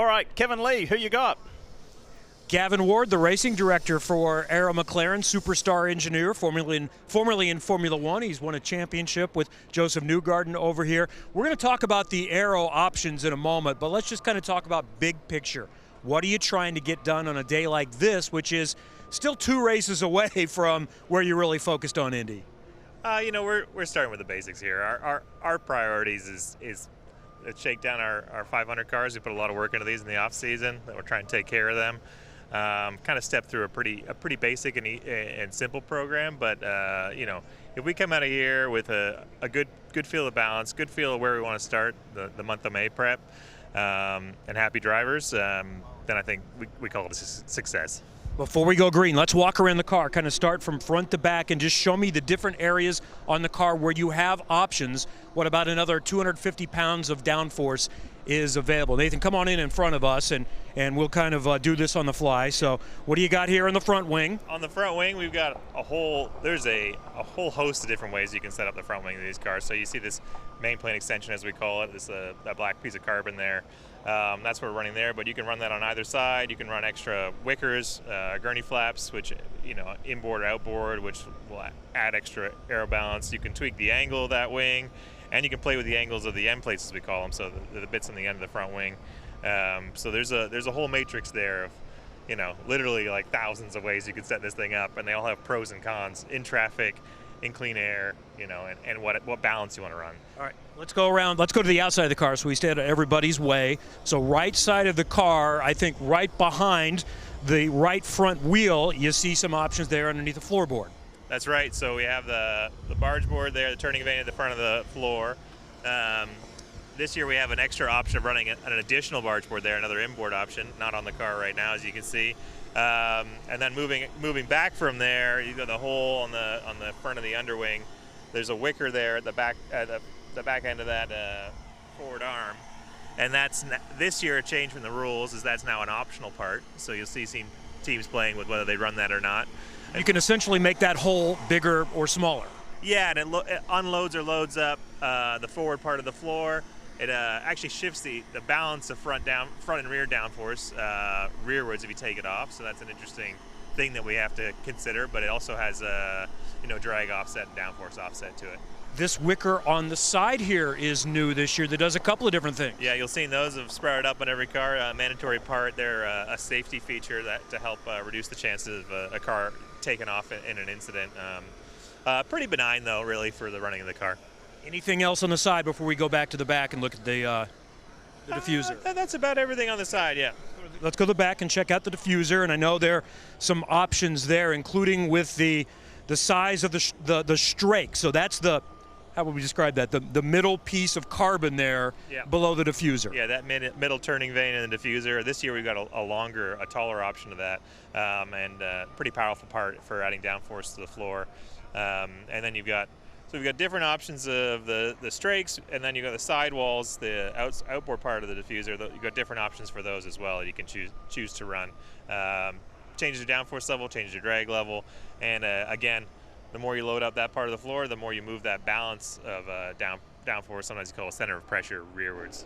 right, Kevin Lee, who you got? Gavin Ward, the racing director for Arrow McLaren, superstar engineer, formerly in Formula One. He's won a championship with Joseph Newgarden over here. We're going to talk about the Arrow options in a moment, but let's just kind of talk about big picture. What are you trying to get done on a day like this, which is still 2 races away from where you're really focused on Indy? We're starting with the basics here. Our priorities is shake down our 500 cars. We put a lot of work into these in the off season. We're trying to take care of them. Kind of step through a pretty basic and simple program, but if we come out of here with a good feel of balance, good feel of where we want to start the month of May prep, and happy drivers, then I think we call it a success. Before we go green, let's walk around the car, kind of start from front to back and just show me the different areas on the car where you have options. What about another 250 pounds of downforce is available? Nathan, come on in front of us, and we'll kind of do this on the fly. So what do you got here on the front wing? On the front wing, we've got there's a whole host of different ways you can set up the front wing of these cars. So you see this main plane extension, as we call it, that black piece of carbon there. That's what we're running there, but you can run that on either side. You can run extra wickers, gurney flaps, which, inboard or outboard, which will add extra aero balance. You can tweak the angle of that wing, and you can play with the angles of the end plates, as we call them, so the bits on the end of the front wing. So there's a whole matrix there of, literally like thousands of ways you could set this thing up, and they all have pros and cons in traffic, in clean air, and what balance you want to run. All right, let's go around. Let's go to the outside of the car so we stay out of everybody's way. So right side of the car, I think right behind the right front wheel, you see some options there underneath the floorboard. That's right. So we have the barge board there, the turning vane at the front of the floor. This year we have an extra option of running an additional barge board there, another inboard option, not on the car right now, as you can see. And then moving back from there, you got the hole on the front of the underwing. There's a wicker there at the back end of that forward arm, and that's this year a change from the rules is that's now an optional part. So you'll see some teams playing with whether they run that or not. You can essentially make that hole bigger or smaller. Yeah, and it unloads or loads up the forward part of the floor. It actually shifts the balance of front and rear downforce rearwards if you take it off. So that's an interesting thing that we have to consider. But it also has a drag offset and downforce offset to it. This wicker on the side here is new this year. That does a couple of different things. Yeah, you'll see those have sprouted up on every car. Mandatory part. They're a safety feature to help reduce the chances of a car taken off in an incident. Pretty benign though, really, for the running of the car. Anything else on the side before we go back to the back and look at the diffuser? That's about everything on the side, yeah. Let's go to the back and check out the diffuser. And I know there are some options there, including with the size of the strake. So that's how would we describe that? The middle piece of carbon there, yeah, below the diffuser. Yeah, that middle turning vane in the diffuser. This year we've got a taller option to that, and pretty powerful part for adding downforce to the floor. And then we've got different options of the strakes, and then you've got the sidewalls, the outboard part of the diffuser. You've got different options for those as well. You can choose to run. Changes your downforce level, changes your drag level, and again, the more you load up that part of the floor, the more you move that balance of downforce, sometimes you call it center of pressure, rearwards.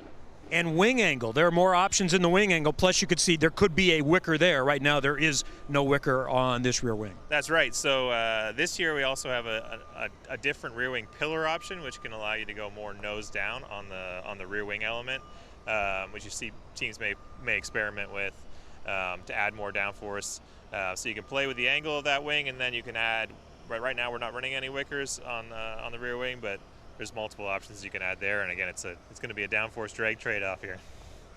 And wing angle. There are more options in the wing angle. Plus, you could see there could be a wicker there. Right now, there is no wicker on this rear wing. That's right. So this year, we also have a different rear wing pillar option, which can allow you to go more nose down on the rear wing element, which you see teams may experiment with to add more downforce. So you can play with the angle of that wing, and then you can add. Right now, we're not running any wickers on the rear wing, but there's multiple options you can add there, and again, it's going to be a downforce drag trade-off here.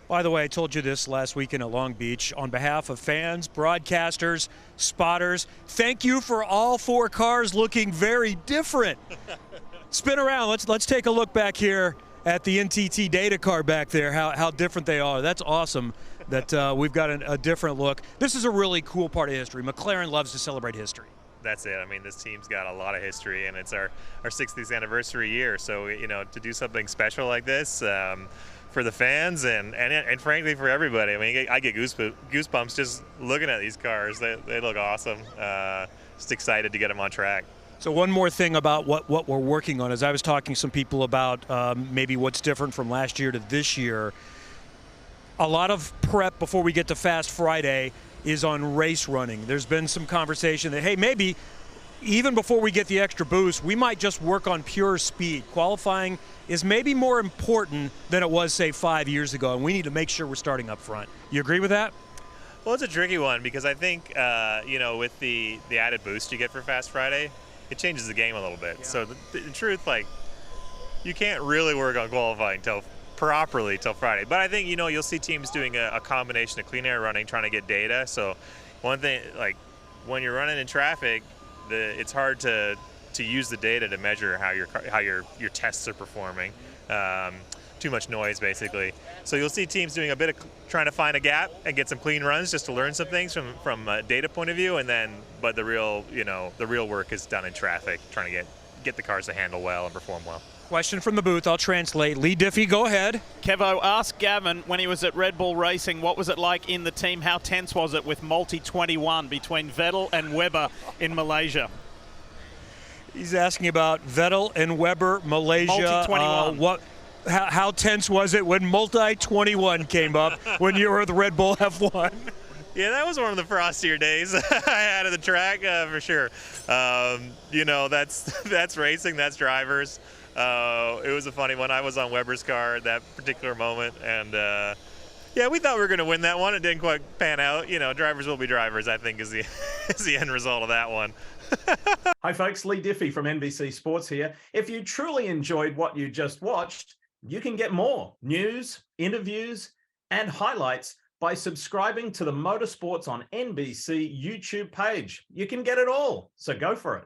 By the way, I told you this last weekend at Long Beach. On behalf of fans, broadcasters, spotters, thank you for all 4 cars looking very different. Spin around. Let's take a look back here at the NTT data car back there. How different they are. That's awesome that we've got a different look. This is a really cool part of history. McLaren loves to celebrate history. That's it. I mean, this team's got a lot of history, and it's our 60th anniversary year. So, to do something special like this for the fans and frankly for everybody. I mean, I get goosebumps just looking at these cars. They look awesome. Just excited to get them on track. So one more thing about what we're working on is I was talking to some people about maybe what's different from last year to this year. A lot of prep before we get to Fast Friday is on race running. There's been some conversation that, hey, maybe even before we get the extra boost, we might just work on pure speed. Qualifying is maybe more important than it was, say, 5 years ago, and we need to make sure we're starting up front. You agree with that? Well, it's a tricky one because I think, with the added boost you get for Fast Friday, it changes the game a little bit. Yeah. So the truth, you can't really work on qualifying properly till Friday. But I think, you'll see teams doing a combination of clean air running, trying to get data. So one thing, when you're running in traffic, it's hard to use the data to measure how your tests are performing. Too much noise, basically. So you'll see teams doing a bit of trying to find a gap and get some clean runs just to learn some things from a data point of view, but the real work is done in traffic, trying to get the cars to handle well and perform well. Question from the booth. I'll translate. Lee Diffie, go ahead. Kevo, asked Gavin when he was at Red Bull Racing, what was it like in the team? How tense was it with multi-21 between Vettel and Webber in Malaysia? He's asking about Vettel and Webber, Malaysia. Multi-21. How tense was it when multi-21 came up when you were at the Red Bull F1? Yeah, that was one of the frostier days I had at the track, for sure. That's racing, that's drivers. It was a funny one. I was on Webber's car at that particular moment, and we thought we were going to win that one. It didn't quite pan out. Drivers will be drivers, I think, is the end result of that one. Hi folks, Lee Diffie from NBC Sports here. If you truly enjoyed what you just watched, you can get more news, interviews, and highlights by subscribing to the Motorsports on NBC YouTube page. You can get it all, so go for it.